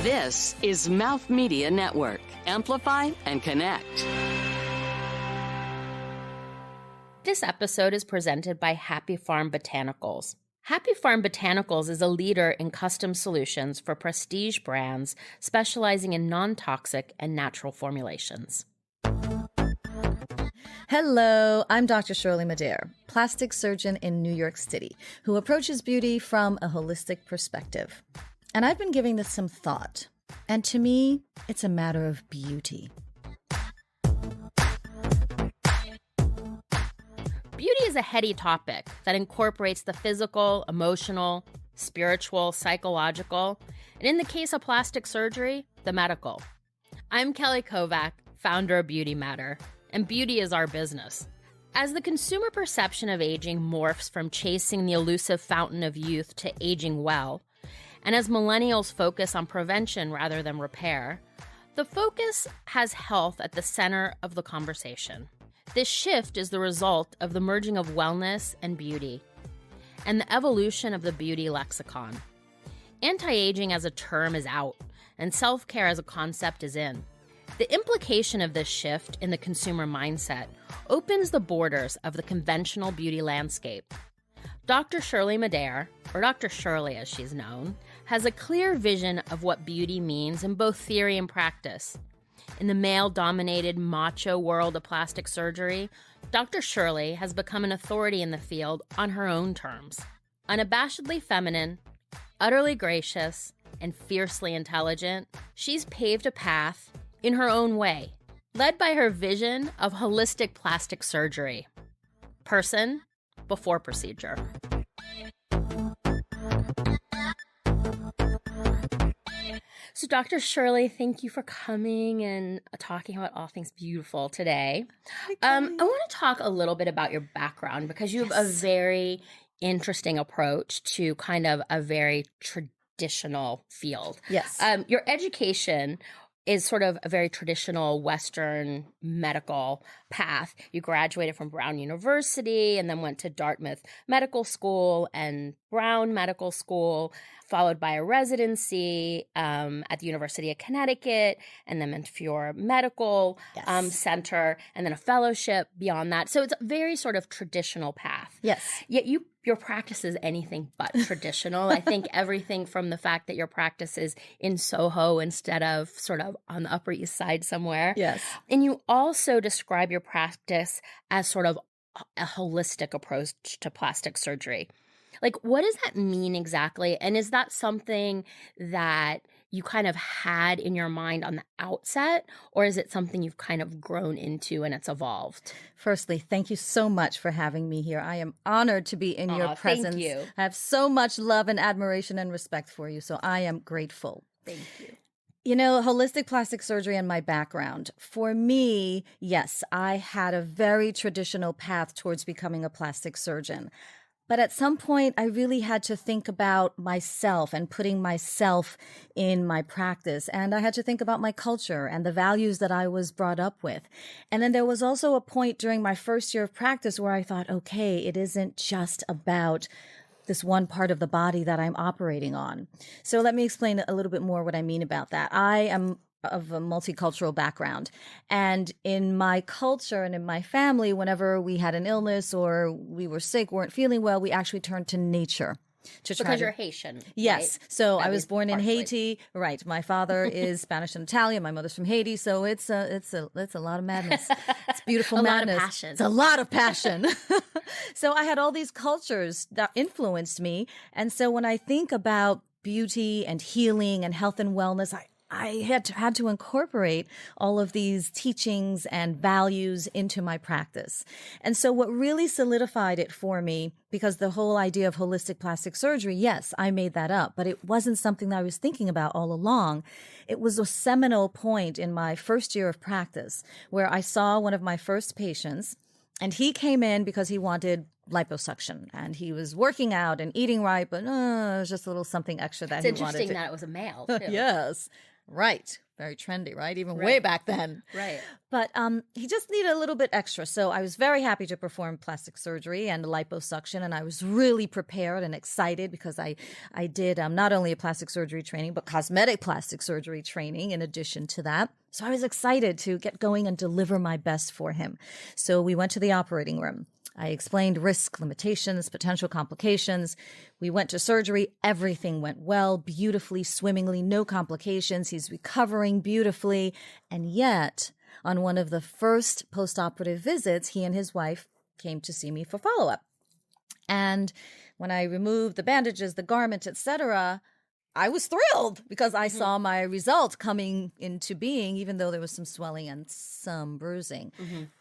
This is Mouth Media Network. Amplify and connect. This episode is presented by Happy Farm Botanicals. Happy Farm Botanicals is a leader in custom solutions for prestige brands specializing in non-toxic and natural formulations. Hello, I'm Dr. Shirley Madhere, plastic surgeon in New York City, who approaches beauty from a holistic perspective. And I've been giving this some thought. And to me, it's a matter of beauty. Beauty is a heady topic that incorporates the physical, emotional, spiritual, psychological, and in the case of plastic surgery, the medical. I'm Kelly Kovack, founder of Beauty Matter, and beauty is our business. As the consumer perception of aging morphs from chasing the elusive fountain of youth to aging well, and as millennials focus on prevention rather than repair, the focus has health at the center of the conversation. This shift is the result of the merging of wellness and beauty, and the evolution of the beauty lexicon. Anti-aging as a term is out, and self-care as a concept is in. The implication of this shift in the consumer mindset opens the borders of the conventional beauty landscape. Dr. Shirley Madhere, or Dr. Shirley as she's known, has a clear vision of what beauty means in both theory and practice. In the male-dominated macho world of plastic surgery, Dr. Shirley has become an authority in the field on her own terms. Unabashedly feminine, utterly gracious, and fiercely intelligent, she's paved a path in her own way, led by her vision of holistic plastic surgery. Person before procedure. So Dr. Shirley, thank you for coming and talking about all things beautiful today. I want to talk a little bit about your background because you have a very interesting approach to kind of a very traditional field. Yes. Your education is sort of a very traditional Western medical path. You graduated from Brown University and then went to Dartmouth Medical School and Brown Medical School, followed by a residency at the University of Connecticut, and then Montefiore Medical Center, and then a fellowship beyond that. So it's a very sort of traditional path. Yes. Yet your practice is anything but traditional. I think everything from the fact that your practice is in Soho instead of sort of on the Upper East Side somewhere. Yes. And you also describe your practice as sort of a holistic approach to plastic surgery. Like, what does that mean exactly? And is that something that you kind of had in your mind on the outset, or is it something you've kind of grown into and it's evolved? Firstly, thank you so much for having me here. I am honored to be in your presence. Thank you. I have so much love and admiration and respect for you, so I am grateful. Thank you. You know, holistic plastic surgery and my background. For me, yes, I had a very traditional path towards becoming a plastic surgeon. But at some point, I really had to think about myself and putting myself in my practice. And I had to think about my culture and the values that I was brought up with. And then there was also a point during my first year of practice where I thought, okay, it isn't just about this one part of the body that I'm operating on. So let me explain a little bit more what I mean about that. I am of a multicultural background. And in my culture and in my family, whenever we had an illness or we were sick, weren't feeling well, we actually turned to nature. Because you're Haitian. Yes. Right? So I was born in Haiti. Right. My father is Spanish and Italian. My mother's from Haiti. So it's a lot of madness. It's beautiful madness. A lot of passion. It's a lot of passion. So I had all these cultures that influenced me. And so when I think about beauty and healing and health and wellness, I had to incorporate all of these teachings and values into my practice. And so what really solidified it for me, because the whole idea of holistic plastic surgery, yes, I made that up, but it wasn't something that I was thinking about all along. It was a seminal point in my first year of practice where I saw one of my first patients, and he came in because he wanted liposuction, and he was working out and eating right, but it was just a little something extra that he wanted. It's interesting that it was a male, too. Yes. Right. Very trendy, right? Even way Right. back then. Right. But he just needed a little bit extra. So I was very happy to perform plastic surgery and liposuction. And I was really prepared and excited because I did not only a plastic surgery training, but cosmetic plastic surgery training in addition to that. So I was excited to get going and deliver my best for him. So we went to the operating room. I explained risk, limitations, potential complications. We went to surgery. Everything went well, beautifully, swimmingly, no complications. He's recovering beautifully. And yet, on one of the first post-operative visits, he and his wife came to see me for follow-up. And when I removed the bandages, the garment, etc., I was thrilled because I saw my result coming into being, even though there was some swelling and some bruising.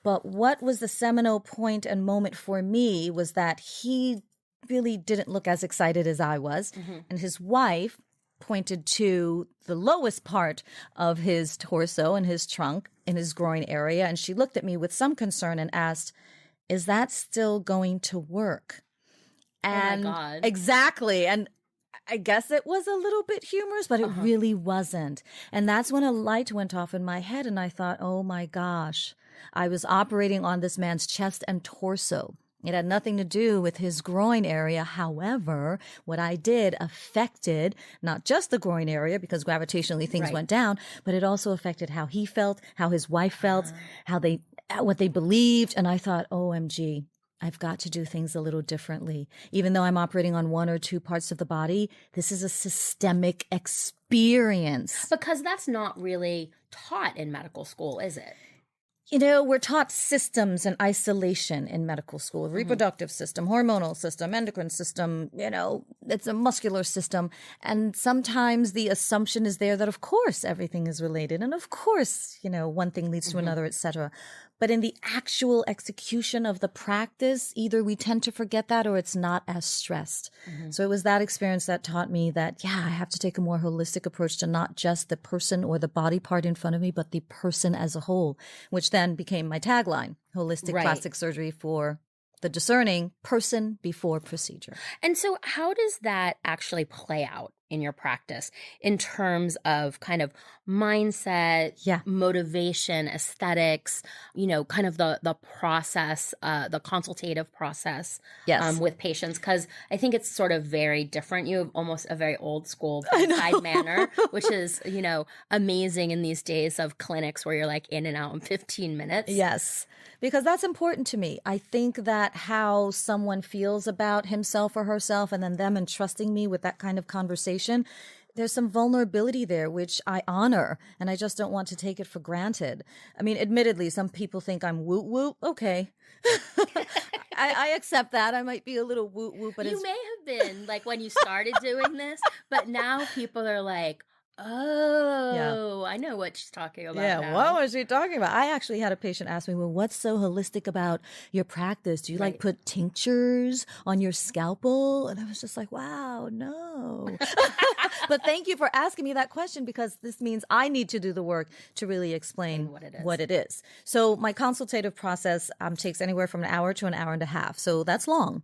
But what was the seminal point and moment for me was that he really didn't look as excited as I was. And his wife pointed to the lowest part of his torso and his trunk in his groin area. And she looked at me with some concern and asked, "Is that still going to work?" And oh my God. Exactly. And I guess it was a little bit humorous, but it really wasn't. And that's when a light went off in my head and I thought, oh my gosh, I was operating on this man's chest and torso. It had nothing to do with his groin area. However, what I did affected not just the groin area because gravitationally things went down, but it also affected how he felt, how his wife felt, what they believed. And I thought, OMG. I've got to do things a little differently. Even though I'm operating on one or two parts of the body, this is a systemic experience. Because that's not really taught in medical school, is it? You know, we're taught systems and isolation in medical school, reproductive system, hormonal system, endocrine system, you know, it's a muscular system. And sometimes the assumption is there that, of course, everything is related. And of course, you know, one thing leads to another, et cetera. But in the actual execution of the practice, either we tend to forget that or it's not as stressed. So it was that experience that taught me that, yeah, I have to take a more holistic approach to not just the person or the body part in front of me, but the person as a whole, which then became my tagline, holistic plastic surgery for the discerning person before procedure. And so how does that actually play out in your practice in terms of kind of mindset, motivation, aesthetics, you know, kind of the process, the consultative process with patients? Because I think it's sort of very different. You have almost a very old school bedside manner, which is, you know, amazing in these days of clinics where you're like in and out in 15 minutes. Yes, because that's important to me. I think that how someone feels about himself or herself and then them entrusting me with that kind of conversation, there's some vulnerability there, which I honor, and I just don't want to take it for granted. I mean, admittedly, some people think I'm woot-woot. Okay. I accept that. I might be a little woot-woot, but you may have been like when you started doing this, but now people are like, oh, I know what she's talking about. Yeah, now. what was she talking about? I actually had a patient ask me, well, what's so holistic about your practice? Do you like put tinctures on your scalpel? And I was just like, wow, no. But thank you for asking me that question because this means I need to do the work to really explain what it is. So my consultative process takes anywhere from an hour to an hour and a half. So that's long.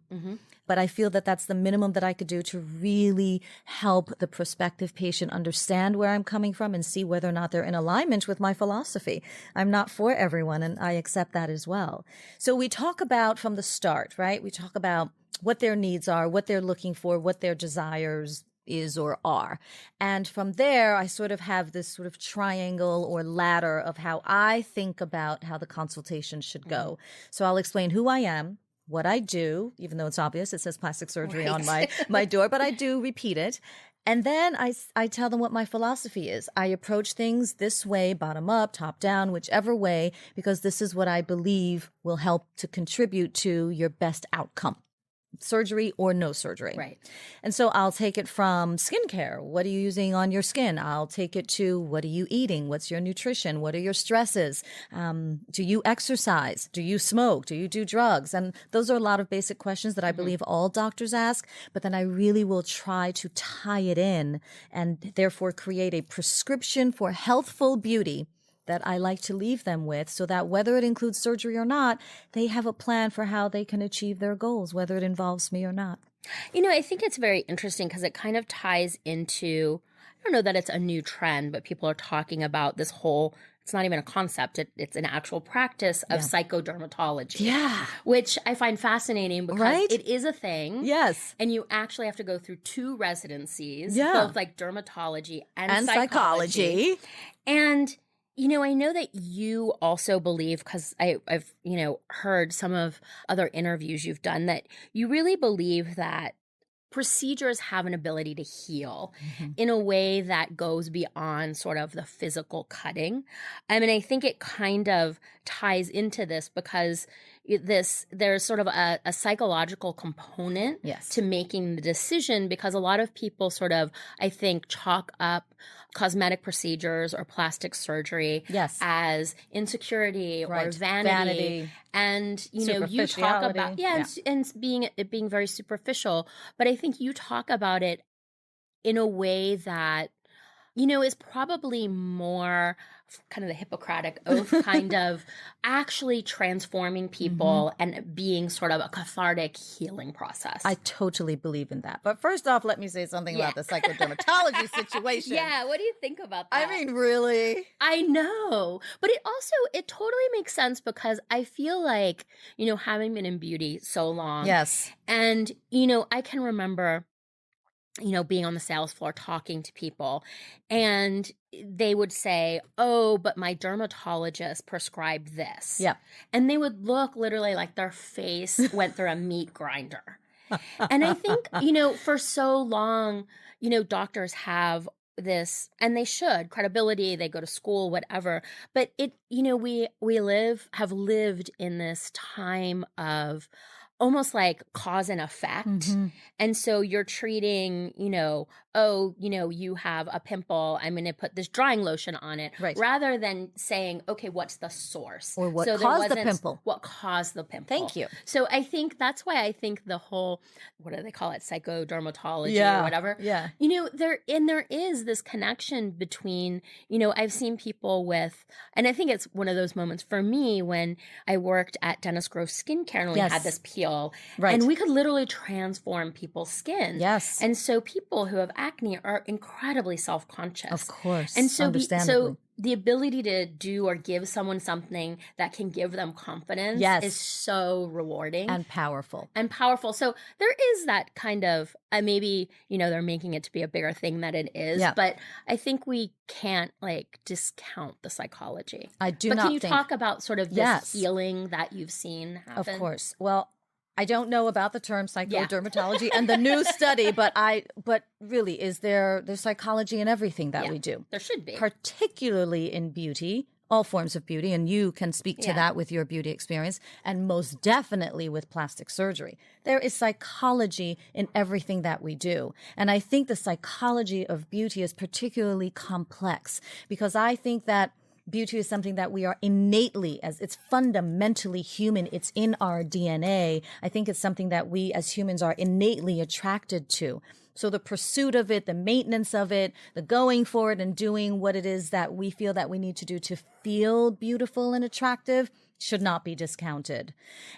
But I feel that that's the minimum that I could do to really help the prospective patient understand where I'm coming from and see whether or not they're in alignment with my philosophy. I'm not for everyone, and I accept that as well. So we talk about from the start, right? We talk about what their needs are, what they're looking for, what their desires is or are. And from there, I sort of have this sort of triangle or ladder of how I think about how the consultation should go. So I'll explain who I am, what I do, even though it's obvious, it says plastic surgery on my door, but I do repeat it. And then I tell them what my philosophy is. I approach things this way, bottom up, top down, whichever way, because this is what I believe will help to contribute to your best outcome. Surgery or no surgery. Right. And so I'll take it from skincare. What are you using on your skin? I'll take it to what are you eating? What's your nutrition? What are your stresses? Do you exercise? Do you smoke? Do you do drugs? And those are a lot of basic questions that I believe all doctors ask, but then I really will try to tie it in and therefore create a prescription for healthful beauty that I like to leave them with so that whether it includes surgery or not, they have a plan for how they can achieve their goals, whether it involves me or not. You know, I think it's very interesting because it kind of ties into I don't know that it's a new trend, but people are talking about this whole, it's not even a concept, it's an actual practice of psychodermatology. Yeah. Which I find fascinating because it is a thing. Yes. And you actually have to go through 2 residencies, Yeah. both like dermatology and psychology. And, you know, I know that you also believe, because I've, you know, heard some of other interviews you've done, that you really believe that procedures have an ability to heal in a way that goes beyond sort of the physical cutting. I mean, I think it kind of ties into this because there's sort of a psychological component to making the decision, because a lot of people sort of, I think, chalk up cosmetic procedures or plastic surgery as insecurity or vanity. And, you know, you talk about, and being very superficial, but I think you talk about it in a way that, you know, is probably more kind of the Hippocratic oath kind of actually transforming people and being sort of a cathartic healing process. I totally believe in that. But first off, let me say something about the psychodermatology situation. Yeah, what do you think about that? I mean, really? I know. But it totally makes sense because I feel like, you know, having been in beauty so long. Yes. And, you know, I can remember, you know, being on the sales floor talking to people, and they would say, oh, but my dermatologist prescribed this. Yeah. And they would look literally like their face went through a meat grinder. And I think, you know, for so long, you know, doctors have this, and they should, credibility, they go to school, whatever. But it, you know, we have lived in this time of almost like cause and effect. And so you're treating, you know, oh, you know, you have a pimple, I'm going to put this drying lotion on it, rather than saying, okay, what's the source? Or what caused the pimple? What caused the pimple? Thank you. So I think that's why I think the whole, what do they call it, psychodermatology or whatever. Yeah. You know, there is this connection between, you know, I've seen people with, and I think it's one of those moments for me when I worked at Dennis Grove Skincare and we had this peel. And we could literally transform people's skin. Yes. And so people who have acne are incredibly self-conscious. Of course. And so, understandably. so the ability to do or give someone something that can give them confidence is so rewarding. And powerful. So there is that kind of, maybe, you know, they're making it to be a bigger thing than it is. Yeah. But I think we can't like discount the psychology. I do but not can you think... talk about sort of this healing that you've seen happen? Of course. Well, I don't know about the term psychodermatology and the new study, but really, there's psychology in everything that we do. There should be. Particularly in beauty, all forms of beauty, and you can speak to that with your beauty experience, and most definitely with plastic surgery. There is psychology in everything that we do. And I think the psychology of beauty is particularly complex because I think that beauty is something that we are innately, as it's fundamentally human. It's in our DNA. I think it's something that we as humans are innately attracted to. So the pursuit of it, the maintenance of it, the going for it and doing what it is that we feel that we need to do to feel beautiful and attractive should not be discounted.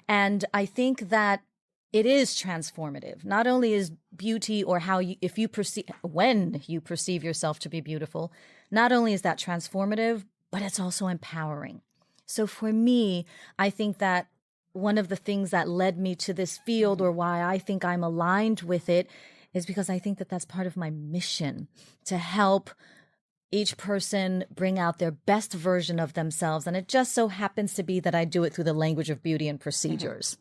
And I think that it is transformative. Not only is beauty or when you perceive yourself to be beautiful, not only is that transformative, but it's also empowering. So for me, I think that one of the things that led me to this field, or why I think I'm aligned with it, is because I think that that's part of my mission, to help each person bring out their best version of themselves. And it just so happens to be that I do it through the language of beauty and procedures.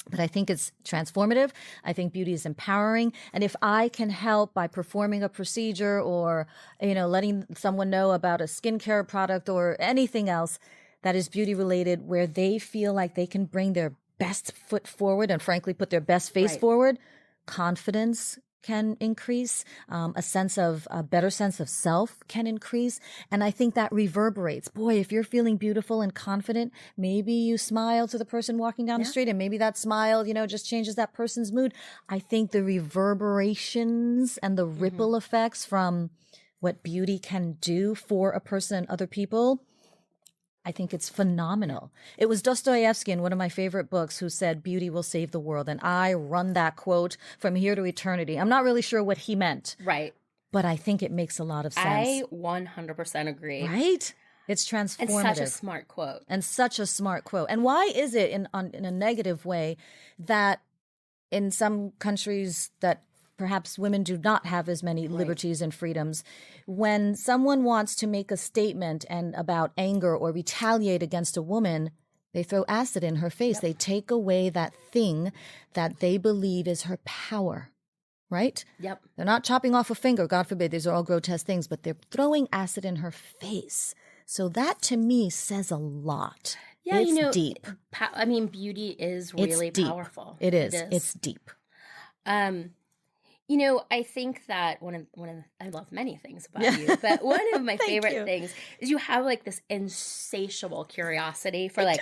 But I think it's transformative. I think beauty is empowering. And if I can help by performing a procedure or, you know, letting someone know about a skincare product or anything else that is beauty related, where they feel like they can bring their best foot forward and frankly put their best face forward, confidence can increase, a better sense of self can increase. And I think that reverberates. Boy, if you're feeling beautiful and confident, maybe you smile to the person walking down the street and maybe that smile, you know, just changes that person's mood. I think the reverberations and the ripple effects from what beauty can do for a person and other people, I think it's phenomenal. It was Dostoevsky in one of my favorite books who said, beauty will save the world. And I run that quote from here to eternity. I'm not really sure what he meant. Right. but I think it makes a lot of sense. I 100% agree. Right? It's transformative. And such a smart quote. And such a smart quote. And why is it in a negative way that in some countries that perhaps women do not have as many liberties and freedoms, when someone wants to make a statement and about anger or retaliate against a woman, they throw acid in her face. Yep. They take away that thing that they believe is her power. Right? Yep. They're not chopping off a finger, God forbid, these are all grotesque things, but they're throwing acid in her face. So that to me says a lot. Yeah, it's deep. I mean, beauty is really powerful. It is. It's deep. I think that I love many things about you, but one of my favorite things is you have like this insatiable curiosity for like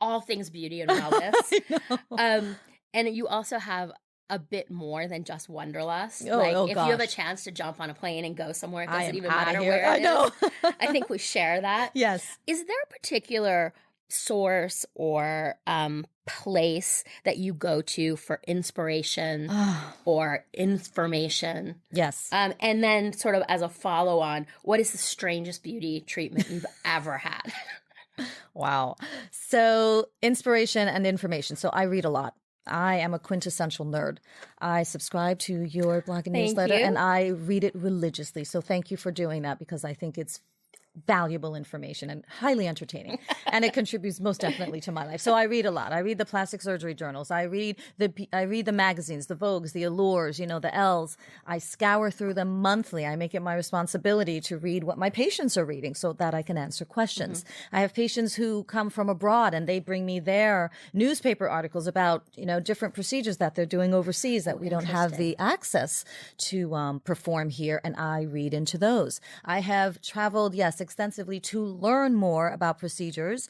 all things beauty and wellness. And you also have a bit more than just wanderlust. If you have a chance to jump on a plane and go somewhere, it doesn't even matter where it is. I think we share that. Yes. Is there a particular source or place that you go to for inspiration or information? Yes. And then sort of as a follow-on, what is the strangest beauty treatment you've ever had? Wow. So inspiration and information. So I read a lot. I am a quintessential nerd. I subscribe to your blog and newsletter, and I read it religiously. So thank you for doing that, because I think it's valuable information and highly entertaining, and it contributes most definitely to my life. So I read a lot. I read the plastic surgery journals. I read the magazines, the Vogues, the Allures, the L's. I scour through them monthly. I make it my responsibility to read what my patients are reading so that I can answer questions. Mm-hmm. I have patients who come from abroad and they bring me their newspaper articles about, different procedures that they're doing overseas that we don't have the access to perform here, and I read into those. I have traveled, extensively to learn more about procedures,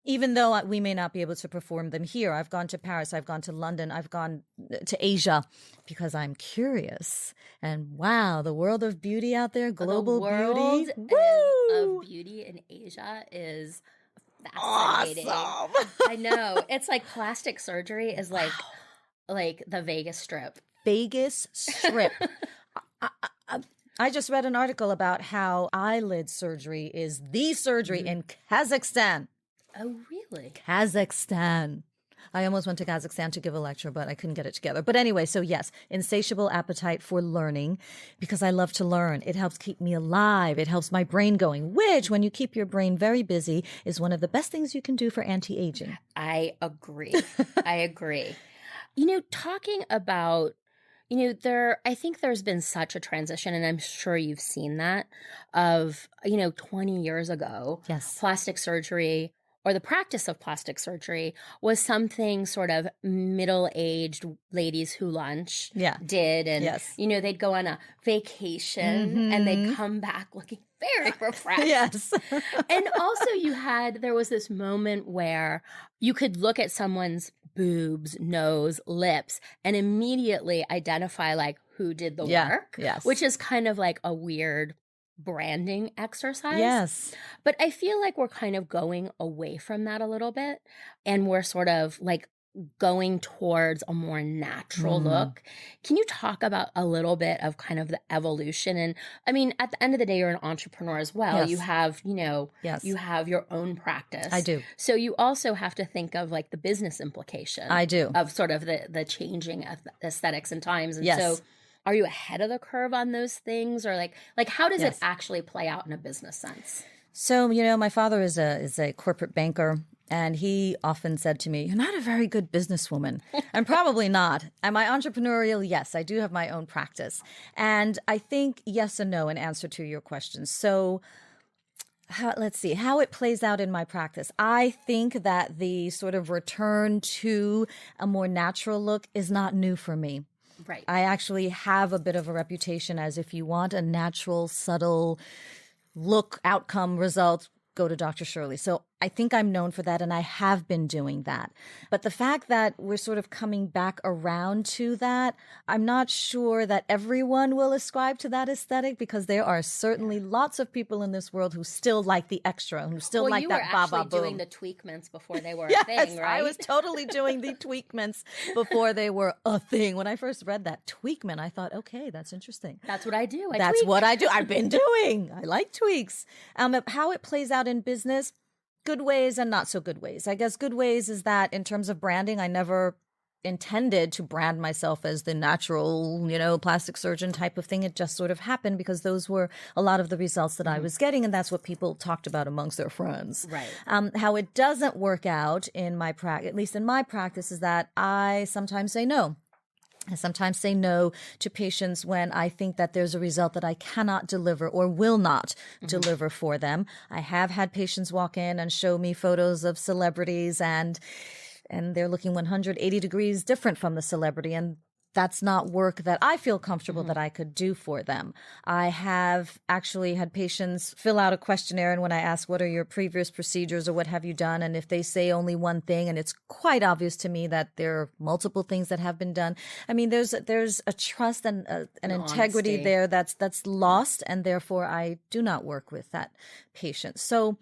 even though we may not be able to perform them here. I've gone to Paris, I've gone to London, I've gone to Asia because I'm curious. And wow, the world of beauty out there, global beauty. Of beauty in Asia is fascinating. Awesome. I know. It's like plastic surgery is like the Vegas Strip. Vegas Strip. I just read an article about how eyelid surgery is the surgery in Kazakhstan. Oh, really? Kazakhstan. I almost went to Kazakhstan to give a lecture, but I couldn't get it together. But anyway, so yes, insatiable appetite for learning, because I love to learn. It helps keep me alive. It helps my brain going, which, when you keep your brain very busy, is one of the best things you can do for anti-aging. I agree. I agree. Talking about I think there's been such a transition, and I'm sure you've seen that, of, 20 years ago, yes, plastic surgery, or the practice of plastic surgery, was something sort of middle-aged ladies who lunch did. And, they'd go on a vacation and they'd come back looking very refreshed. Yes. And also there was this moment where you could look at someone's boobs, nose, lips, and immediately identify like who did the work, which is kind of like a weird branding exercise. Yes. But I feel like we're kind of going away from that a little bit, and we're sort of like going towards a more natural look. Can you talk about a little bit of kind of the evolution? And I mean, at the end of the day, you're an entrepreneur as well. Yes. You have, you have your own practice. I do. So you also have to think of like the business implication. I do. Of sort of the changing of aesthetics and times. And yes. so are you ahead of the curve on those things? Or like how does it actually play out in a business sense? So, my father is a corporate banker. And he often said to me, "You're not a very good businesswoman." I'm probably not. Am I entrepreneurial? Yes, I do have my own practice. And I think yes and no in answer to your question. So let's see how it plays out in my practice. I think that the sort of return to a more natural look is not new for me. Right. I actually have a bit of a reputation as, if you want a natural, subtle look, outcome, result, go to Dr. Shirley. So I think I'm known for that, and I have been doing that. But the fact that we're sort of coming back around to that, I'm not sure that everyone will ascribe to that aesthetic, because there are certainly lots of people in this world who still like the extra, who still like that ba ba boom. You were actually doing the tweakments before they were a Yes, thing, right? I was totally doing the tweakments before they were a thing. When I first read that tweakment, I thought, okay, that's interesting. That's what I do. That's tweak. what I do. I've been doing. I like tweaks. How it plays out in business, good ways and not so good ways. I guess good ways is that in terms of branding, I never intended to brand myself as the natural, plastic surgeon type of thing. It just sort of happened because those were a lot of the results that I was getting, and that's what people talked about amongst their friends. Right. How it doesn't work out in my practice, at least in my practice, is that I sometimes say no. I sometimes say no to patients when I think that there's a result that I cannot deliver or will not deliver for them. I have had patients walk in and show me photos of celebrities, and they're looking 180 degrees different from the celebrity, and that's not work that I feel comfortable that I could do for them. I have actually had patients fill out a questionnaire, and when I ask, what are your previous procedures or what have you done? And if they say only one thing, and it's quite obvious to me that there are multiple things that have been done. I mean, there's a trust and an integrity honesty there that's lost, and therefore I do not work with that patient. So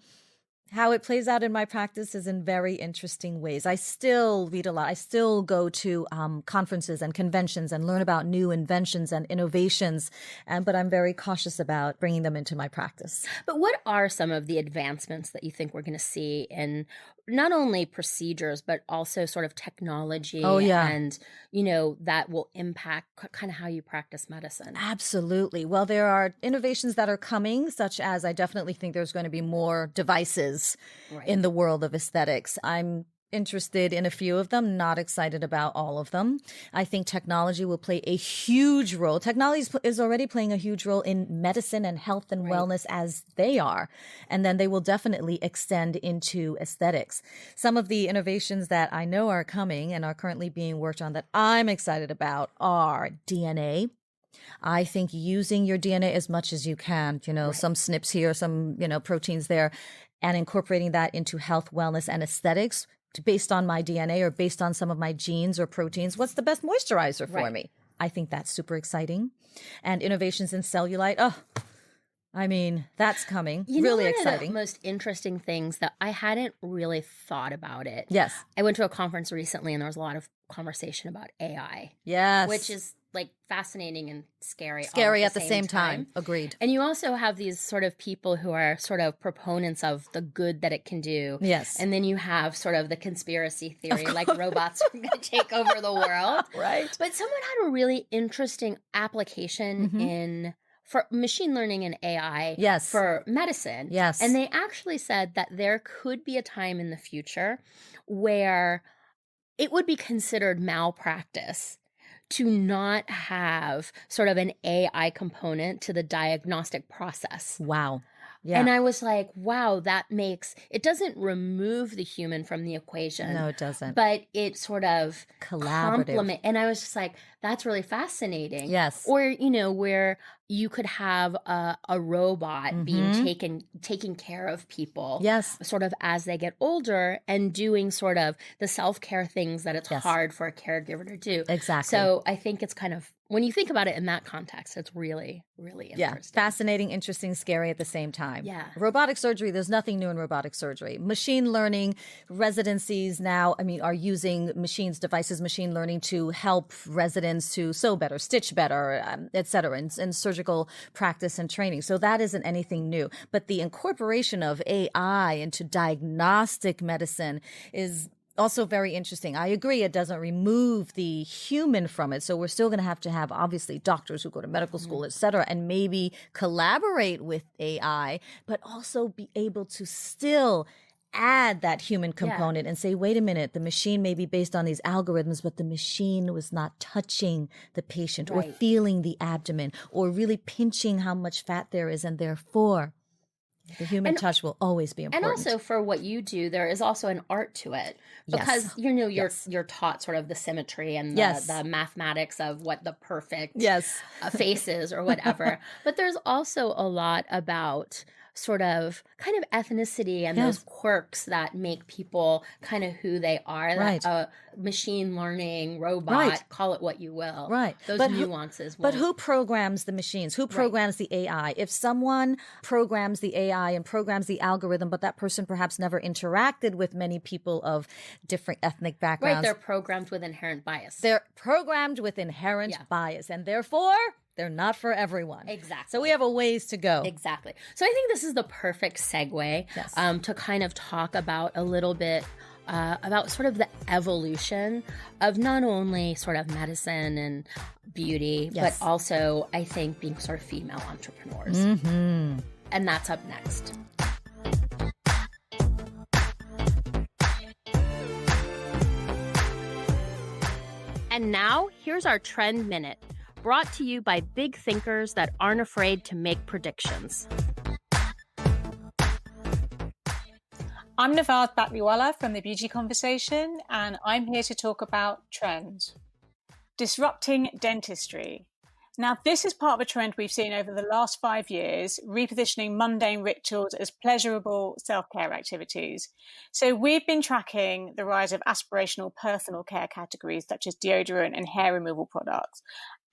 how it plays out in my practice is in very interesting ways. I still read a lot. I still go to conferences and conventions and learn about new inventions and innovations, but I'm very cautious about bringing them into my practice. But what are some of the advancements that you think we're going to see in not only procedures, but also sort of technology and, that will impact kind of how you practice medicine? Absolutely. Well, there are innovations that are coming, such as I definitely think there's going to be more devices in the world of aesthetics. I'm interested in a few of them, not excited about all of them. I think technology will play a huge role. Technology is already playing a huge role in medicine and health and wellness as they are. And then they will definitely extend into aesthetics. Some of the innovations that I know are coming and are currently being worked on that I'm excited about are DNA. I think using your DNA as much as you can, some SNPs here, some, proteins there, and incorporating that into health, wellness, and aesthetics based on my DNA or based on some of my genes or proteins. What's the best moisturizer for me? I think that's super exciting. And innovations in cellulite. That's coming. Really exciting. One of the most interesting things that I hadn't really thought about it. Yes. I went to a conference recently and there was a lot of conversation about AI. Yes. Which is fascinating and scary. Scary at the same time. Agreed. And you also have these sort of people who are sort of proponents of the good that it can do. Yes. And then you have sort of the conspiracy theory, like robots are going to take over the world. Right. But someone had a really interesting application for machine learning and AI for medicine. Yes. And they actually said that there could be a time in the future where it would be considered malpractice to not have sort of an AI component to the diagnostic process. Wow. Yeah. And I was like, wow, it doesn't remove the human from the equation. No, it doesn't. But it sort of collaborative. And I was just like, that's really fascinating. Yes. Or, where you could have a robot being taking care of people. Yes. Sort of as they get older and doing sort of the self-care things that it's hard for a caregiver to do. Exactly. So I think it's kind of, when you think about it in that context, it's really, really interesting. Yeah. Fascinating, interesting, scary at the same time. Yeah. Robotic surgery, there's nothing new in robotic surgery. Machine learning residencies now, are using machine learning to help residents to sew better, stitch better, et cetera, in surgical practice and training. So that isn't anything new. But the incorporation of AI into diagnostic medicine is also very interesting. I agree it doesn't remove the human from it. So we're still going to have obviously doctors who go to medical school, et cetera, and maybe collaborate with AI, but also be able to still add that human component and say, wait a minute, the machine may be based on these algorithms, but the machine was not touching the patient or feeling the abdomen or really pinching how much fat there is, and therefore the human touch will always be important. And also for what you do, there is also an art to it because, you're taught sort of the symmetry and the mathematics of what the perfect face is or whatever. But there's also a lot about sort of kind of ethnicity and those quirks that make people kind of who they are. Right. That machine learning, robot, Right. call it what you will. Right. Those But nuances. But who programs the machines? Who programs the AI? If someone programs the AI and programs the algorithm, but that person perhaps never interacted with many people of different ethnic backgrounds. Right, they're programmed with inherent bias. They're programmed with inherent bias, and therefore they're not for everyone. Exactly. So we have a ways to go. Exactly. So I think this is the perfect segue to kind of talk about a little bit about sort of the evolution of not only sort of medicine and beauty, but also, I think, being sort of female entrepreneurs. Mm-hmm. And that's up next. And now, here's our Trend Minute, brought to you by big thinkers that aren't afraid to make predictions. I'm Navaz Batliwala from The Beauty Conversation, and I'm here to talk about trends. Disrupting dentistry. Now, this is part of a trend we've seen over the last 5 years, repositioning mundane rituals as pleasurable self-care activities. So we've been tracking the rise of aspirational personal care categories such as deodorant and hair removal products.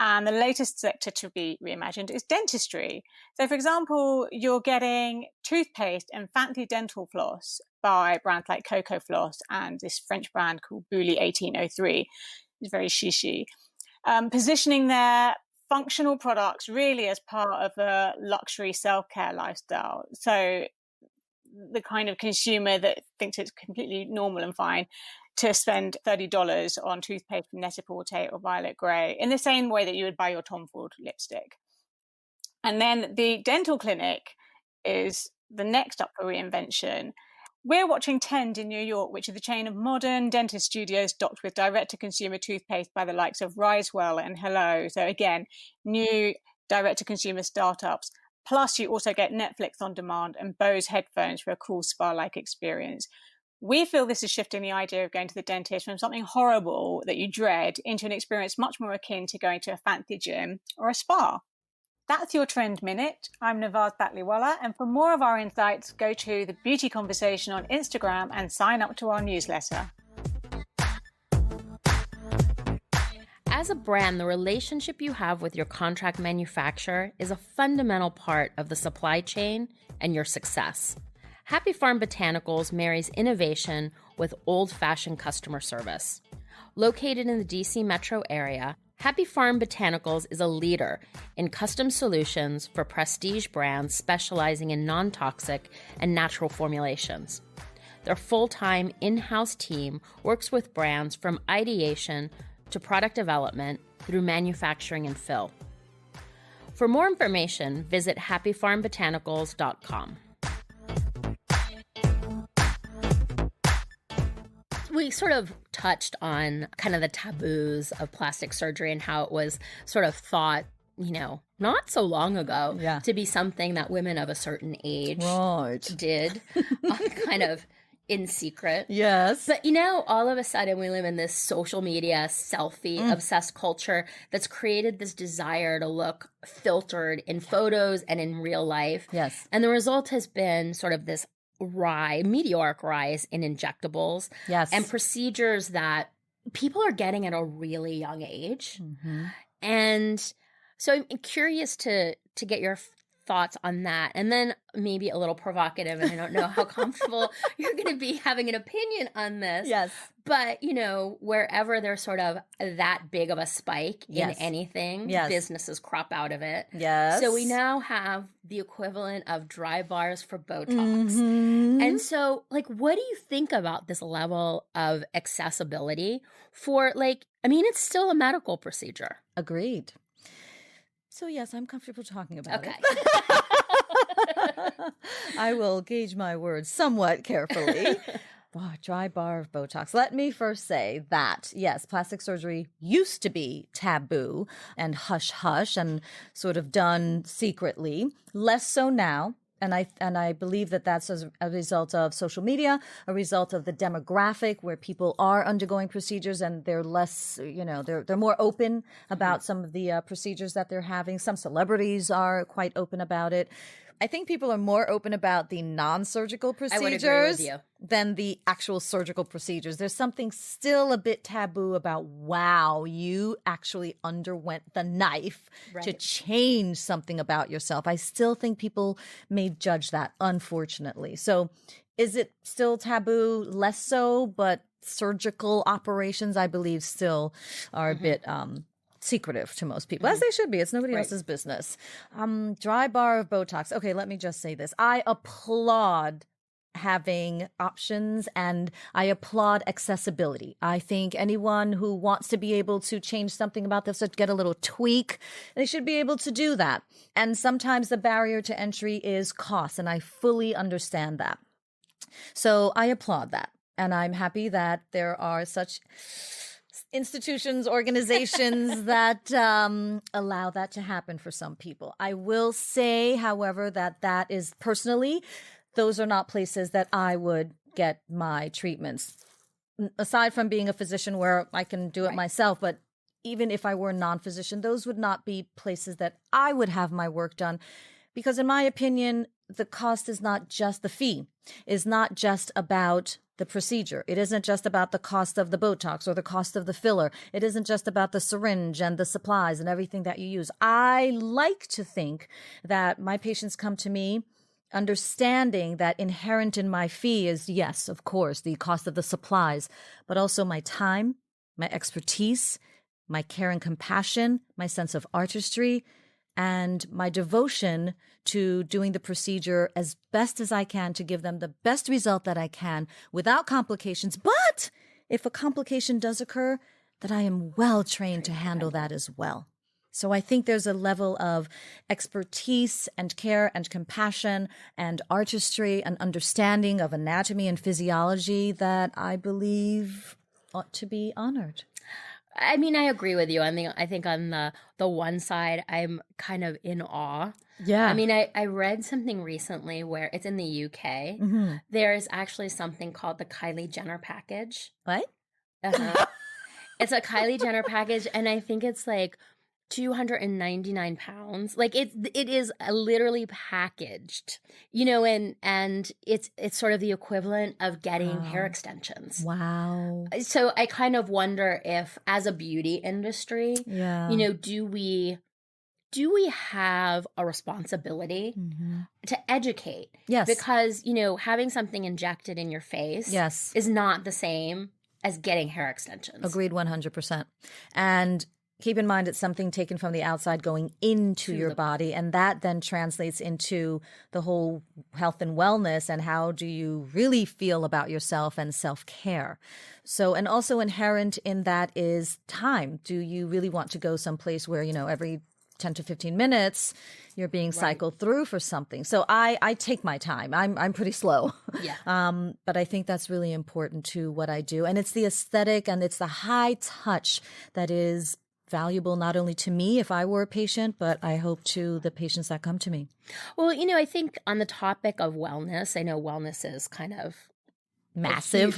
And the latest sector to be reimagined is dentistry. So, for example, you're getting toothpaste and fancy dental floss by brands like Coco Floss and this French brand called Bouli 1803. It's very chic. Positioning their functional products really as part of a luxury self-care lifestyle. So the kind of consumer that thinks it's completely normal and fine to spend $30 on toothpaste from Net-a-Porter or Violet Grey in the same way that you would buy your Tom Ford lipstick. And then the dental clinic is the next up for reinvention. We're watching Tend in New York, which is the chain of modern dentist studios stocked with direct-to-consumer toothpaste by the likes of Risewell and Hello. So again, new direct-to-consumer startups. Plus, you also get Netflix on demand and Bose headphones for a cool spa-like experience. We feel this is shifting the idea of going to the dentist from something horrible that you dread into an experience much more akin to going to a fancy gym or a spa. That's your Trend Minute. I'm Navaz Batliwala, and for more of our insights, go to The Beauty Conversation on Instagram and sign up to our newsletter. As a brand, the relationship you have with your contract manufacturer is a fundamental part of the supply chain and your success. Happy Farm Botanicals marries innovation with old-fashioned customer service. Located in the DC metro area, Happy Farm Botanicals is a leader in custom solutions for prestige brands specializing in non-toxic and natural formulations. Their full-time in-house team works with brands from ideation to product development through manufacturing and fill. For more information, visit happyfarmbotanicals.com. We sort of touched on kind of the taboos of plastic surgery and how it was sort of thought, not so long ago to be something that women of a certain age did kind of in secret. Yes. But, all of a sudden we live in this social media selfie-obsessed culture that's created this desire to look filtered in photos and in real life. Yes. And the result has been sort of this meteoric rise in injectables and procedures that people are getting at a really young age. Mm-hmm. And so I'm curious to get your thoughts on that. And then maybe a little provocative, and I don't know how comfortable you're going to be having an opinion on this. Yes. But, wherever there's sort of that big of a spike in anything, businesses crop out of it. Yes. So we now have the equivalent of dry bars for Botox. Mm-hmm. And so, what do you think about this level of accessibility for, it's still a medical procedure. Agreed. So yes, I'm comfortable talking about it. I will gauge my words somewhat carefully. Dry bar of Botox. Let me first say that, yes, plastic surgery used to be taboo and hush-hush and sort of done secretly. Less so now. And I believe that that's as a result of social media, a result of the demographic where people are undergoing procedures and they're less, they're more open about some of the procedures that they're having. Some celebrities are quite open about it. I think people are more open about the non-surgical I would agree with procedures you. than the actual surgical procedures. There's something still a bit taboo about, wow, you actually underwent the knife to Right. change something about yourself. I still think people may judge that, unfortunately. So is it still taboo? Less so, but surgical operations, I believe, still are a bit secretive to most people, as they should be. It's nobody Right. else's business. Dry bar of Botox. Okay, let me just say this. I applaud having options and I applaud accessibility. I think anyone who wants to be able to change something about this, to get a little tweak, they should be able to do that. And sometimes the barrier to entry is cost, and I fully understand that. So I applaud that. And I'm happy that there are such institutions, organizations that allow that to happen for some people. I will say, however, that is personally, those are not places that I would get my treatments. Aside from being a physician where I can do it myself, but even if I were a non-physician, those would not be places that I would have my work done. Because in my opinion, the cost is not just the fee, is not just about the procedure. It isn't just about the cost of the Botox or the cost of the filler. It isn't just about the syringe and the supplies and everything that you use. I like to think that my patients come to me understanding that inherent in my fee is, yes, of course, the cost of the supplies, but also my time, my expertise, my care and compassion, my sense of artistry, and my devotion to doing the procedure as best as I can to give them the best result that I can without complications. But if a complication does occur, that I am well trained to handle that as well. So I think there's a level of expertise and care and compassion and artistry and understanding of anatomy and physiology that I believe ought to be honored. I mean, I agree with you. I think on the one side, I'm kind of in awe. Yeah. I mean, I read something recently where it's in the UK. There's actually something called the Kylie Jenner package. What? It's a Kylie Jenner package, and I think it's like 299 pounds. Like it is literally packaged, and it's sort of the equivalent of getting hair extensions. Wow. So I kind of wonder if, as a beauty industry, do we have a responsibility to educate? Yes. Because, having something injected in your face is not the same as getting hair extensions. Agreed 100%. And keep in mind, it's something taken from the outside going into your body. And that then translates into the whole health and wellness and how do you really feel about yourself and self-care. So, and also inherent in that is time. Do you really want to go someplace where, every 10 to 15 minutes, you're being cycled through for something. So I take my time. I'm pretty slow. Yeah. But I think that's really important to what I do. And it's the aesthetic and it's the high touch that is valuable not only to me if I were a patient, but I hope to the patients that come to me. Well, I think on the topic of wellness, I know wellness is kind of massive.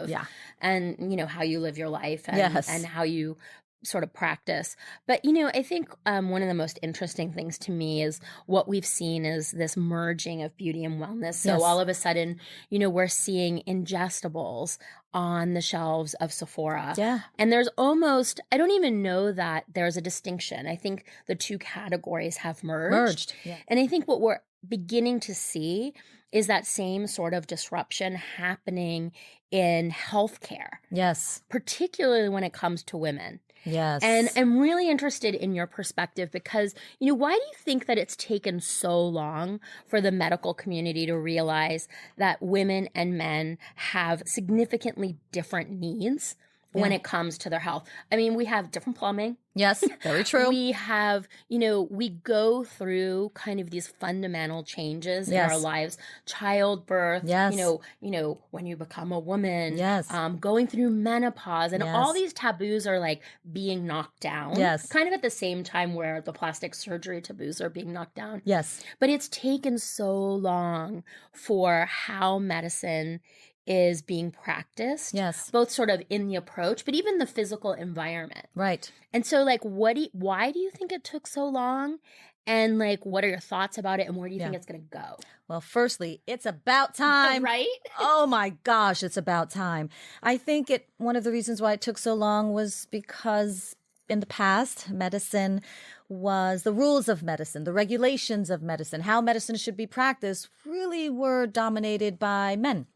Yeah. And, how you live your life and, and how you sort of practice. But, I think one of the most interesting things to me is what we've seen is this merging of beauty and wellness. So all of a sudden, we're seeing ingestibles on the shelves of Sephora. Yeah. And there's almost, I don't even know that there's a distinction. I think the two categories have merged. Yeah. And I think what we're beginning to see is that same sort of disruption happening in healthcare. Yes. Particularly when it comes to women. Yes. And I'm really interested in your perspective because, why do you think that it's taken so long for the medical community to realize that women and men have significantly different needs when it comes to their health? I mean, we have different plumbing. Yes, very true. We have, we go through kind of these fundamental changes in our lives. Childbirth, when you become a woman, going through menopause, and all these taboos are like being knocked down. Yes. Kind of at the same time where the plastic surgery taboos are being knocked down. Yes. But it's taken so long for how medicine is being practiced. Yes. Both sort of in the approach, but even the physical environment. Right. And so, like, why do you think it took so long? And like, what are your thoughts about it? And where do you think it's going to go? Well, firstly, it's about time. Right? Oh my gosh, it's about time. I think one of the reasons why it took so long was because in the past, medicine was the rules of medicine, the regulations of medicine, how medicine should be practiced really were dominated by men.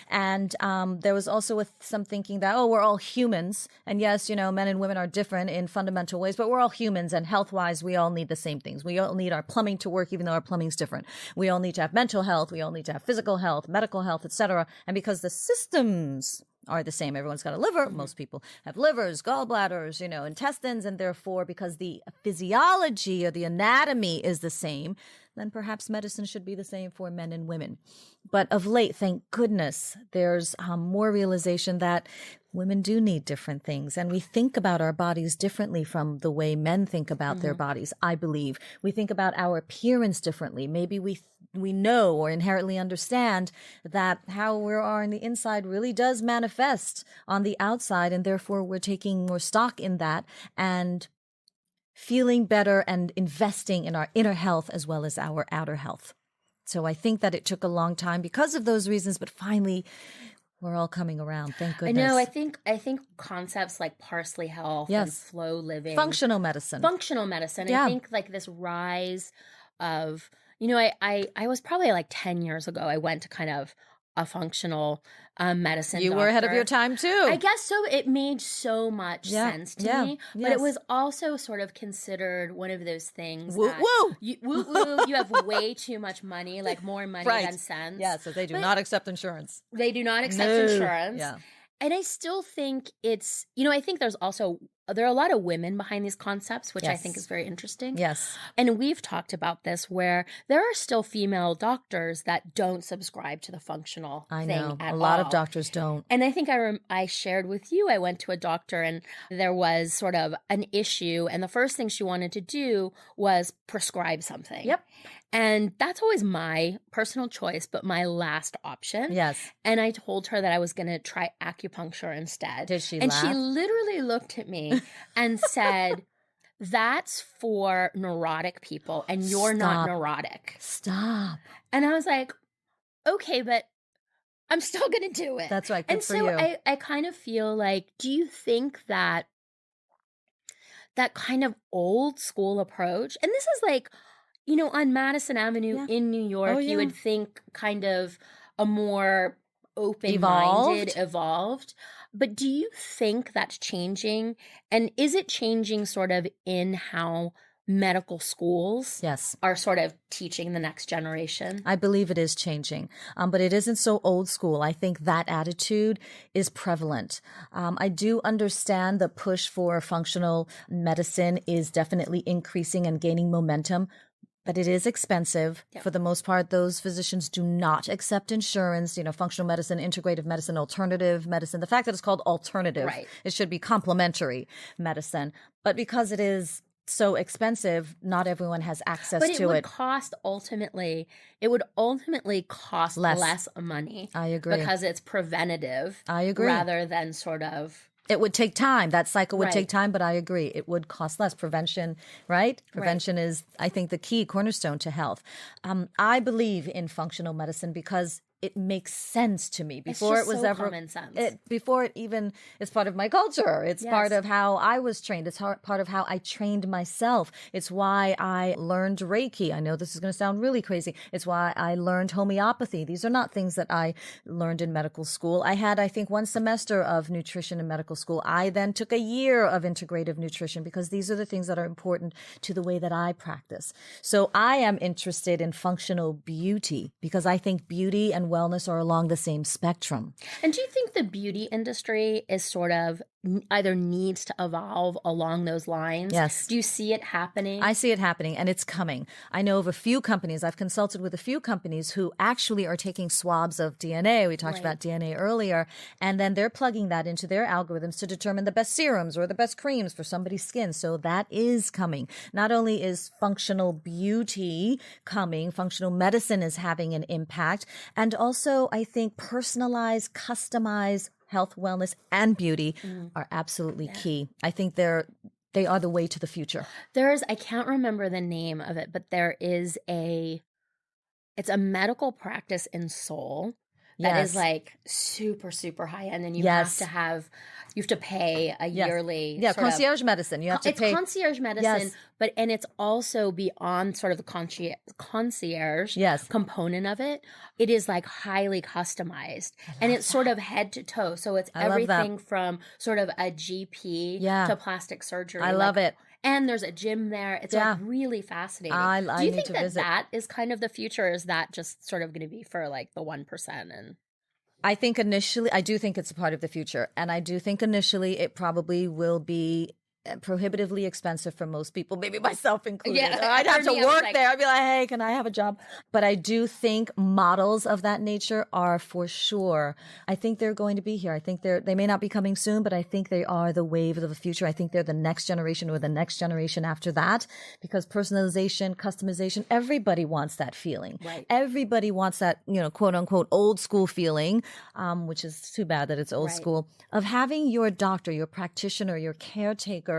And there was also some thinking that, we're all humans. And yes, men and women are different in fundamental ways, but we're all humans. And health-wise, we all need the same things. We all need our plumbing to work, even though our plumbing's different. We all need to have mental health. We all need to have physical health, medical health, etc. And because the systems are the same, everyone's got a liver. Most people have livers, gallbladders, intestines. And therefore, because the physiology or the anatomy is the same, then perhaps medicine should be the same for men and women. But of late, thank goodness, there's more realization that women do need different things. And we think about our bodies differently from the way men think about their bodies, I believe. We think about our appearance differently. Maybe we know or inherently understand that how we are on the inside really does manifest on the outside. And therefore, we're taking more stock in that and feeling better and investing in our inner health as well as our outer health. So I think that it took a long time because of those reasons, but finally we're all coming around. Thank goodness. I know. I think concepts like parsley health and flow living, functional medicine. I think like this rise of, I was probably like 10 years ago, I went to kind of a functional medicine You doctor. were ahead of your time too. I guess so. It made so much sense to me. But it was also sort of considered one of those things you have way too much money, like more money than sense. Yeah, so they do not accept insurance. They do not accept insurance. Yeah. And I still think it's, I think there are a lot of women behind these concepts, which I think is very interesting. Yes. And we've talked about this where there are still female doctors that don't subscribe to the functional thing at all. A lot of doctors don't. And I think I shared with you, I went to a doctor and there was sort of an issue. And the first thing she wanted to do was prescribe something. Yep. And that's always my personal choice, but my last option. Yes. And I told her that I was going to try acupuncture instead. Did she And laugh? she literally looked at me and said, that's for neurotic people and you're not neurotic. Stop. And I was like, okay, but I'm still going to do it. That's right. Good and for so you. I kind of feel like, do you think that kind of old school approach, and this is like, on Madison Avenue in New York, you would think kind of a more open-minded, evolved. But do you think that's changing? And is it changing sort of in how medical schools are sort of teaching the next generation? I believe it is changing, but it isn't so old school. I think that attitude is prevalent. I do understand the push for functional medicine is definitely increasing and gaining momentum. But it is expensive. Yep. For the most part, those physicians do not accept insurance, functional medicine, integrative medicine, alternative medicine. The fact that it's called alternative, it should be complementary medicine. But because it is so expensive, not everyone has access to it. But it would ultimately cost less money. I agree. Because it's preventative. I agree. Rather than sort of... It would take time. That cycle would take time, but I agree. It would cost less. Prevention, right? Prevention is, I think, the key cornerstone to health. I believe in functional medicine because it makes sense to me. Before it's just it was so ever common sense. Before it even is part of my culture. It's part of how I was trained. It's part of how I trained myself. It's why I learned Reiki. I know this is going to sound really crazy. It's why I learned homeopathy. These are not things that I learned in medical school. I had, I think, 1 semester of nutrition in medical school. I then took a year of integrative nutrition because these are the things that are important to the way that I practice. So I am interested in functional beauty because I think beauty and wellness are along the same spectrum. And do you think the beauty industry is sort of either needs to evolve along those lines? Yes. Do you see it happening? I see it happening, and it's coming. I know of a few companies, I've consulted with a few companies who actually are taking swabs of DNA. We talked about DNA earlier, and then they're plugging that into their algorithms to determine the best serums or the best creams for somebody's skin. So that is coming. Not only is functional beauty coming, functional medicine is having an impact, and also I think personalized, customized health, wellness, and beauty are absolutely key. I think they're They are the way to the future. I can't remember the name of it, but it's a medical practice in Seoul that is like super, super high end. And you have to pay a yearly. Yeah, concierge medicine. You have to pay. It's concierge medicine, and it's also beyond sort of the concierge component of it. It is like highly customized, and it's sort of head to toe. So it's everything from sort of a GP to plastic surgery. I love it. And there's a gym there. It's like really fascinating. I Do you need think to visit. that is kind of the future? Or is that just sort of going to be for like the 1%? And I think initially, I do think it's a part of the future. And I do think initially it probably will be prohibitively expensive for most people, maybe myself included. Yeah, I'd have to work there. I'd be like, hey, can I have a job? But I do think models of that nature are for sure. I think they're going to be here. I think they may not be coming soon, but I think they are the wave of the future. I think they're the next generation or the next generation after that, because personalization, customization, everybody wants that feeling. Right. Everybody wants that, quote unquote, old school feeling, which is too bad that it's old school, of having your doctor, your practitioner, your caretaker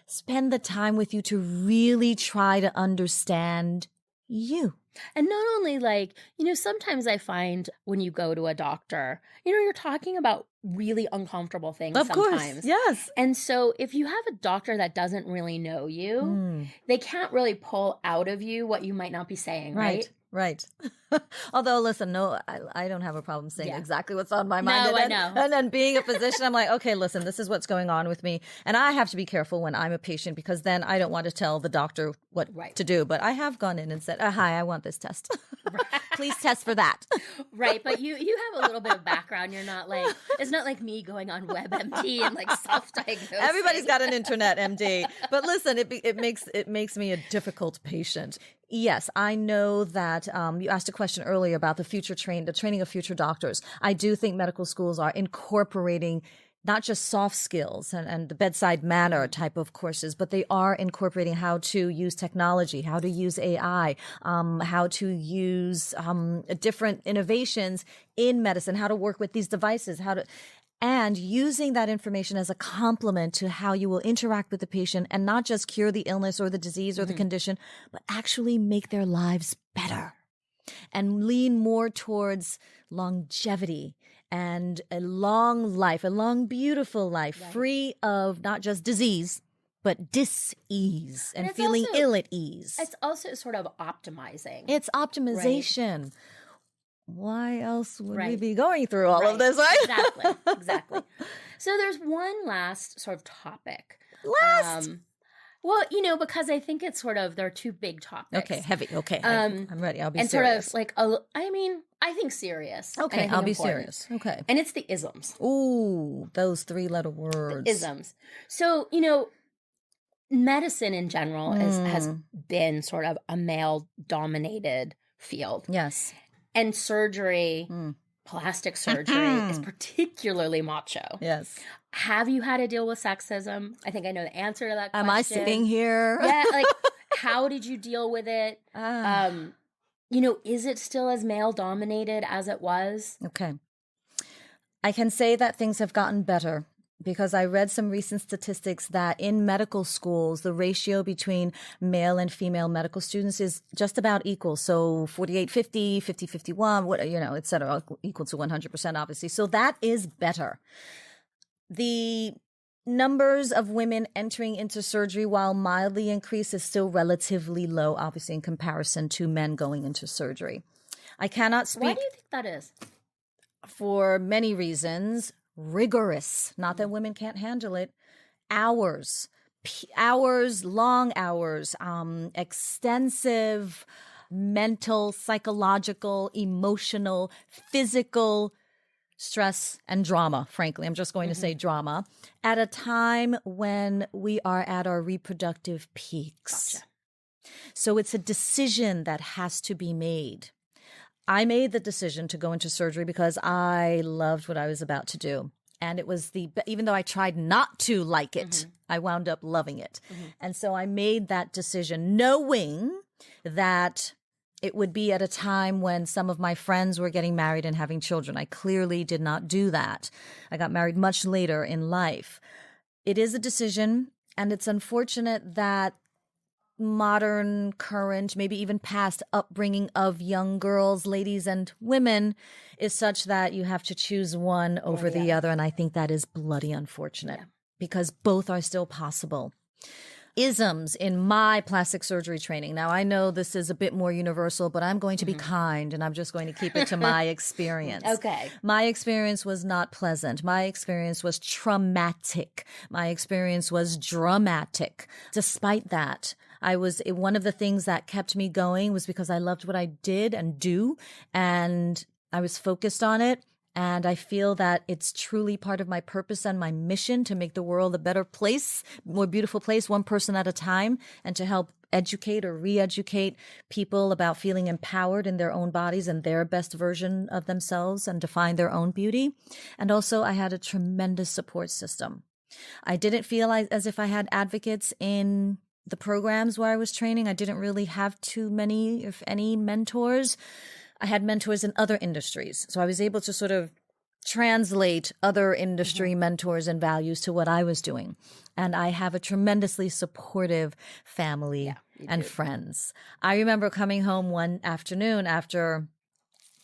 spend the time with you to really try to understand you. And not only like, sometimes I find when you go to a doctor, you're talking about really uncomfortable things of sometimes. Course, yes. And so if you have a doctor that doesn't really know you, they can't really pull out of you what you might not be saying, right? Right. Although, listen, no, I don't have a problem saying exactly what's on my mind. No, I know. And then being a physician, I'm like, okay, listen, this is what's going on with me. And I have to be careful when I'm a patient, because then I don't want to tell the doctor what to do. But I have gone in and said, hi, I want this test. Please test for that. Right. But you have a little bit of background. You're not like, it's not like me going on WebMD and like self-diagnosing. Everybody's got an internet MD. But listen, it makes me a difficult patient. Yes, I know that you asked a question earlier about the training of future doctors. I do think medical schools are incorporating not just soft skills and the bedside manner type of courses, but they are incorporating how to use technology, how to use AI, how to use different innovations in medicine, how to work with these devices, and using that information as a complement to how you will interact with the patient and not just cure the illness or the disease or the condition, but actually make their lives better and lean more towards longevity and a long life, a long, beautiful life, free of not just disease, but dis-ease and feeling ill at ease. It's also sort of optimizing. It's optimization. Right. Why else would we be going through all of this, right? Exactly. So there's one last sort of topic. Well, because I think it's sort of, there are two big topics. Okay, heavy. Okay, I'm ready. I'll be serious. And sort of like, I think serious. Okay, I'll be serious. Okay. And it's the isms. Ooh, those 3-letter words. The isms. So, medicine in general has been sort of a male-dominated field. Yes. And surgery, plastic surgery, is particularly macho. Yes. Have you had to deal with sexism? I think I know the answer to that question. Am I sitting here? Yeah, like, how did you deal with it? Is it still as male-dominated as it was? Okay. I can say that things have gotten better, because I read some recent statistics that in medical schools, the ratio between male and female medical students is just about equal. So 48-50, 50-51, et cetera, equal to 100%, obviously. So that is better. The numbers of women entering into surgery, while mildly increased, is still relatively low, obviously, in comparison to men going into surgery. I cannot speak. Why do you think that is? For many reasons. Rigorous, not that women can't handle it, hours, long hours, extensive mental, psychological, emotional, physical stress and drama, frankly. I'm just going to say drama, at a time when we are at our reproductive peaks. Gotcha. So it's a decision that has to be made. I made the decision to go into surgery because I loved what I was about to do. And it was even though I tried not to like it, I wound up loving it. And so I made that decision knowing that it would be at a time when some of my friends were getting married and having children. I clearly did not do that. I got married much later in life. It is a decision. And it's unfortunate that modern, current, maybe even past upbringing of young girls, ladies, and women is such that you have to choose one over the other. And I think that is bloody unfortunate because both are still possible. Isms in my plastic surgery training. Now, I know this is a bit more universal, but I'm going to be kind and I'm just going to keep it to my experience. Okay. My experience was not pleasant. My experience was traumatic. My experience was dramatic. Despite that, one of the things that kept me going was because I loved what I did and do, and I was focused on it. And I feel that it's truly part of my purpose and my mission to make the world a better place, more beautiful place, one person at a time, and to help educate or re-educate people about feeling empowered in their own bodies and their best version of themselves and define their own beauty. And also, I had a tremendous support system. I didn't feel as if I had advocates in the programs where I was training. I didn't really have too many, if any, mentors. I had mentors in other industries. So I was able to sort of translate other industry mentors and values to what I was doing. And I have a tremendously supportive family and friends. I remember coming home one afternoon after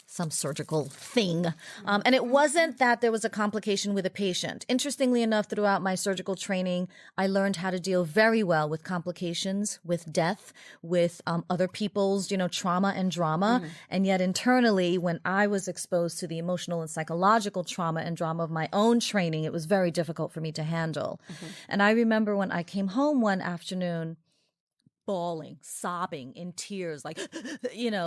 some surgical thing. And it wasn't that there was a complication with a patient. Interestingly enough, throughout my surgical training, I learned how to deal very well with complications, with death, with other people's, trauma and drama. And yet internally, when I was exposed to the emotional and psychological trauma and drama of my own training, it was very difficult for me to handle. And I remember when I came home one afternoon, bawling, sobbing, in tears, like,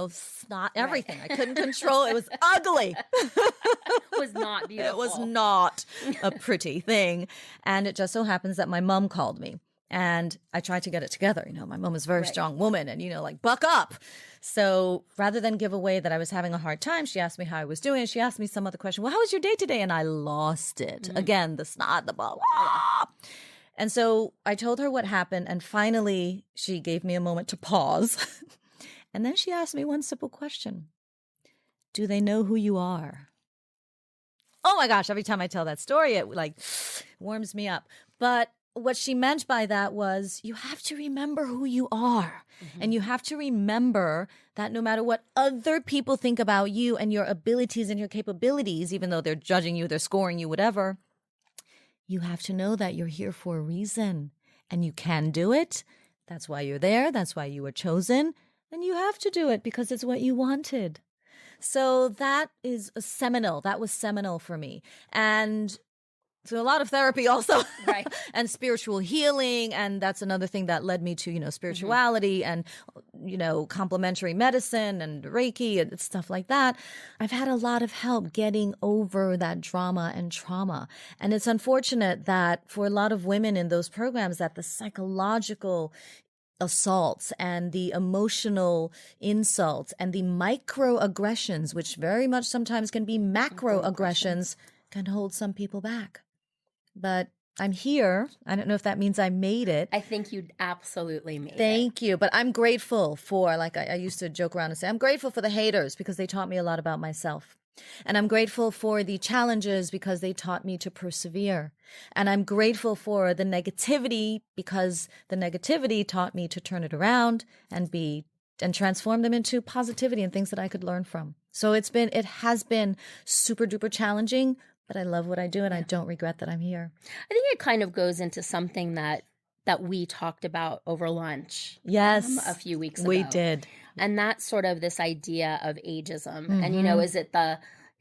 snot, everything. I couldn't control. It was ugly. It was not beautiful. It was not a pretty thing. And it just so happens that my mom called me and I tried to get it together. My mom is a very strong woman and, buck up. So rather than give away that I was having a hard time, she asked me how I was doing. She asked me some other question. Well, how was your day today? And I lost it. Again, the snot, the ball. And so I told her what happened, and finally she gave me a moment to pause. And then she asked me one simple question. Do they know who you are? Oh my gosh, every time I tell that story, it warms me up. But what she meant by that was you have to remember who you are. And you have to remember that no matter what other people think about you and your abilities and your capabilities, even though they're judging you, they're scoring you, whatever, you have to know that you're here for a reason and you can do it. That's why you're there. That's why you were chosen. And you have to do it because it's what you wanted. So that is seminal. That was seminal for me. And so a lot of therapy also, right, and spiritual healing. And that's another thing that led me to, spirituality and, complementary medicine and Reiki and stuff like that. I've had a lot of help getting over that drama and trauma. And it's unfortunate that for a lot of women in those programs that the psychological assaults and the emotional insults and the microaggressions, which very much sometimes can be macroaggressions, can hold some people back. But I'm here. I don't know if that means I made it. I think you absolutely made it. Thank you. But I'm grateful for, I used to joke around and say, I'm grateful for the haters because they taught me a lot about myself. And I'm grateful for the challenges because they taught me to persevere. And I'm grateful for the negativity because the negativity taught me to turn it around and transform them into positivity and things that I could learn from. So it has been super duper challenging, but I love what I do and I don't regret that I'm here. I think it kind of goes into something that we talked about over lunch. Yes. A few weeks ago. We did. And that's sort of this idea of ageism. And,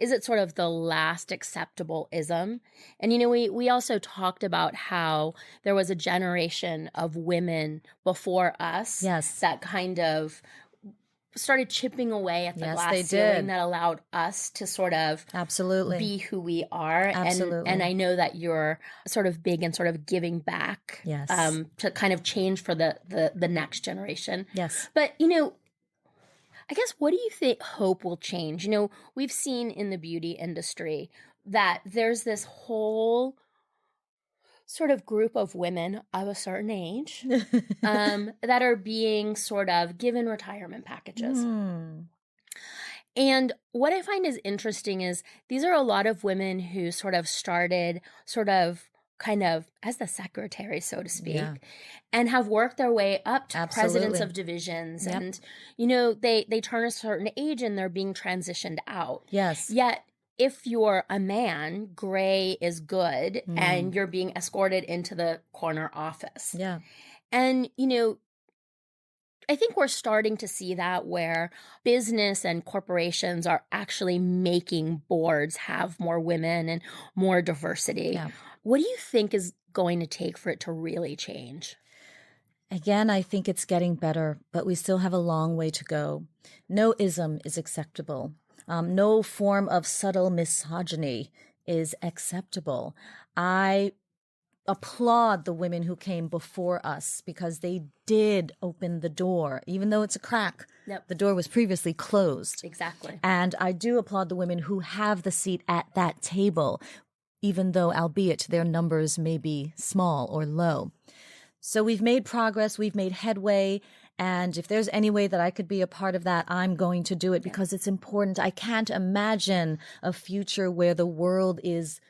is it sort of the last acceptable ism? And, we also talked about how there was a generation of women before us that kind of started chipping away at the glass ceiling that allowed us to sort of absolutely be who we are. Absolutely. And I know that you're sort of big in sort of giving back to kind of change for the next generation. Yes. But, I guess, what do you think hope will change? We've seen in the beauty industry that there's this whole sort of group of women of a certain age that are being sort of given retirement packages. And what I find is interesting is these are a lot of women who sort of started sort of kind of as the secretary, so to speak, and have worked their way up to presidents of divisions. Yep. And, they turn a certain age and they're being transitioned out. Yes. Yet, if you're a man, gray is good and you're being escorted into the corner office. Yeah. And, I think we're starting to see that where business and corporations are actually making boards have more women and more diversity. Yeah. What do you think is going to take for it to really change? Again, I think it's getting better, but we still have a long way to go. No ism is acceptable. No form of subtle misogyny is acceptable. I applaud the women who came before us because they did open the door, even though it's a crack. Yep. The door was previously closed. Exactly. And I do applaud the women who have the seat at that table, even though, albeit, their numbers may be small or low. So we've made progress, we've made headway, and if there's any way that I could be a part of that, I'm going to do it because it's important. I can't imagine a future where the world is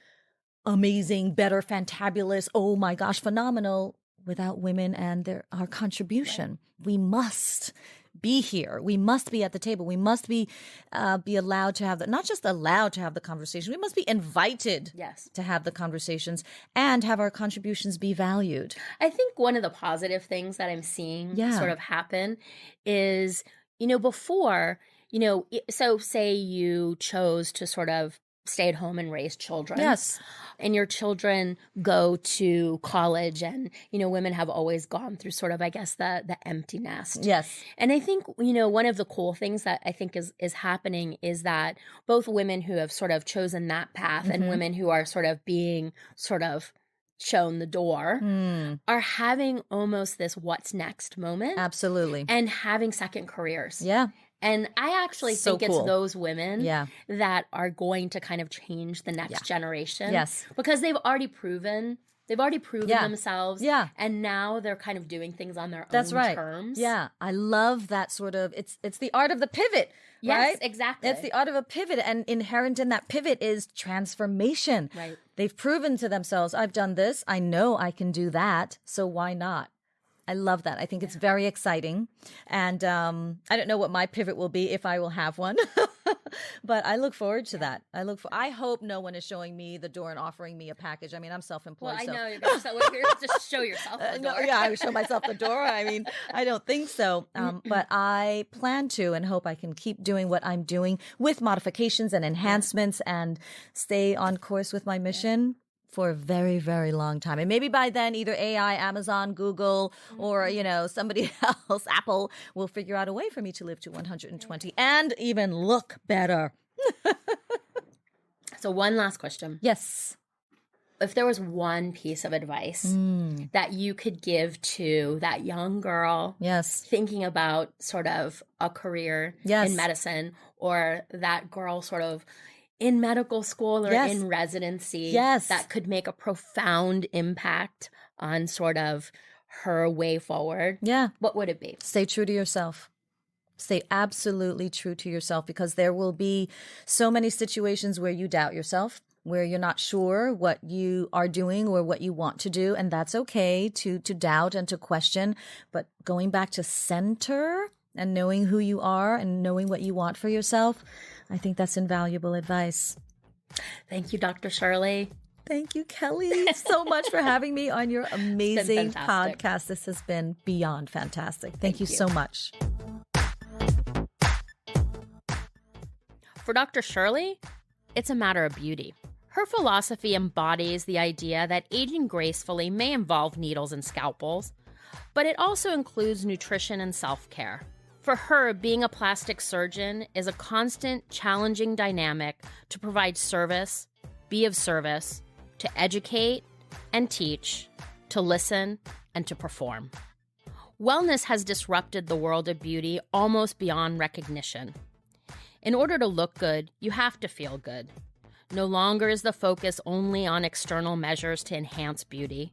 amazing, better, fantabulous, oh my gosh, phenomenal, without women and our contribution. Right. We must be here. We must be at the table. We must be allowed to have not just allowed to have the conversation. We must be invited to have the conversations and have our contributions be valued. I think one of the positive things that I'm seeing sort of happen is, before, so say you chose to sort of stay at home and raise children. Yes. And your children go to college and, women have always gone through sort of, I guess, the empty nest. Yes. And I think, one of the cool things that I think is happening is that both women who have sort of chosen that path and women who are sort of being sort of shown the door are having almost this what's next moment. Absolutely. And having second careers. Yeah. And I actually think cool. it's those women that are going to kind of change the next generation. Yes. Because they've already proven themselves. Yeah. And now they're kind of doing things on their That's own right. terms. Yeah. I love that sort of, it's the art of the pivot. Yes, right? exactly. It's the art of a pivot, and inherent in that pivot is transformation. Right. They've proven to themselves, I've done this, I know I can do that, so why not? I love that. I think it's very exciting. And I don't know what my pivot will be, if I will have one. But I look forward to that. I hope no one is showing me the door and offering me a package. I mean, I'm self-employed. Well, I so. know. You're going to just show yourself the door. I would show myself the door. I mean, I don't think so. But I plan to and hope I can keep doing what I'm doing with modifications and enhancements and stay on course with my mission for a very, very long time. And maybe by then, either AI, Amazon, Google, or, somebody else, Apple, will figure out a way for me to live to 120 and even look better. So one last question. Yes. If there was one piece of advice that you could give to that young girl thinking about sort of a career in medicine, or that girl sort of in medical school or in residency that could make a profound impact on sort of her way forward, what would it be? Stay true to yourself. Stay absolutely true to yourself, because there will be so many situations where you doubt yourself, where you're not sure what you are doing or what you want to do. And that's okay to doubt and to question. But going back to center and knowing who you are and knowing what you want for yourself, I think that's invaluable advice. Thank you, Dr. Shirley. Thank you, Kelly, so much for having me on your amazing podcast. This has been beyond fantastic. Thank you so much. For Dr. Shirley, it's a matter of beauty. Her philosophy embodies the idea that aging gracefully may involve needles and scalpels, but it also includes nutrition and self-care. For her, being a plastic surgeon is a constant, challenging dynamic to provide service, be of service, to educate and teach, to listen, and to perform. Wellness has disrupted the world of beauty almost beyond recognition. In order to look good, you have to feel good. No longer is the focus only on external measures to enhance beauty.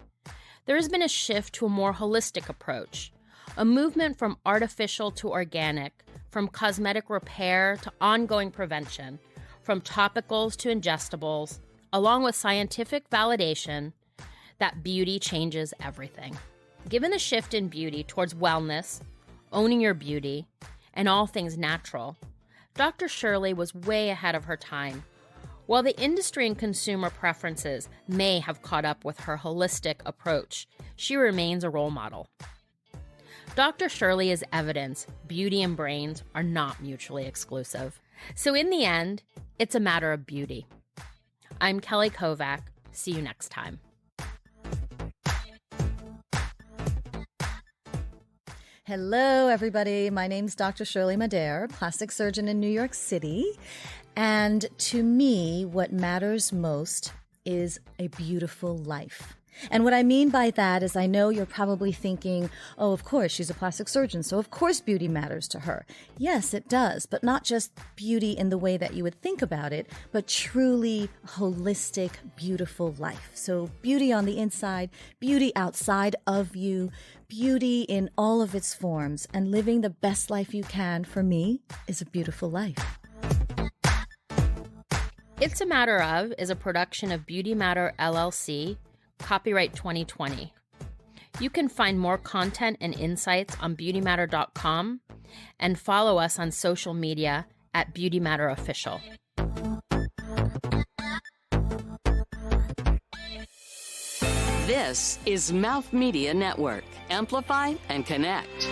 There has been a shift to a more holistic approach, a movement from artificial to organic, from cosmetic repair to ongoing prevention, from topicals to ingestibles, along with scientific validation that beauty changes everything. Given the shift in beauty towards wellness, owning your beauty, and all things natural, Dr. Shirley was way ahead of her time. While the industry and consumer preferences may have caught up with her holistic approach, she remains a role model. Dr. Shirley is evidence beauty and brains are not mutually exclusive. So in the end, it's a matter of beauty. I'm Kelly Kovack. See you next time. Hello, everybody. My name's Dr. Shirley Madhere, plastic surgeon in New York City. And to me, what matters most is a beautiful life. And what I mean by that is I know you're probably thinking, oh, of course, she's a plastic surgeon, so of course beauty matters to her. Yes, it does, but not just beauty in the way that you would think about it, but truly holistic, beautiful life. So beauty on the inside, beauty outside of you, beauty in all of its forms, and living the best life you can, for me, is a beautiful life. It's a Matter of is a production of Beauty Matter LLC, copyright 2020. You can find more content and insights on beautymatter.com and follow us on social media at Beauty Matter Official. This is Mouth Media Network. Amplify and connect.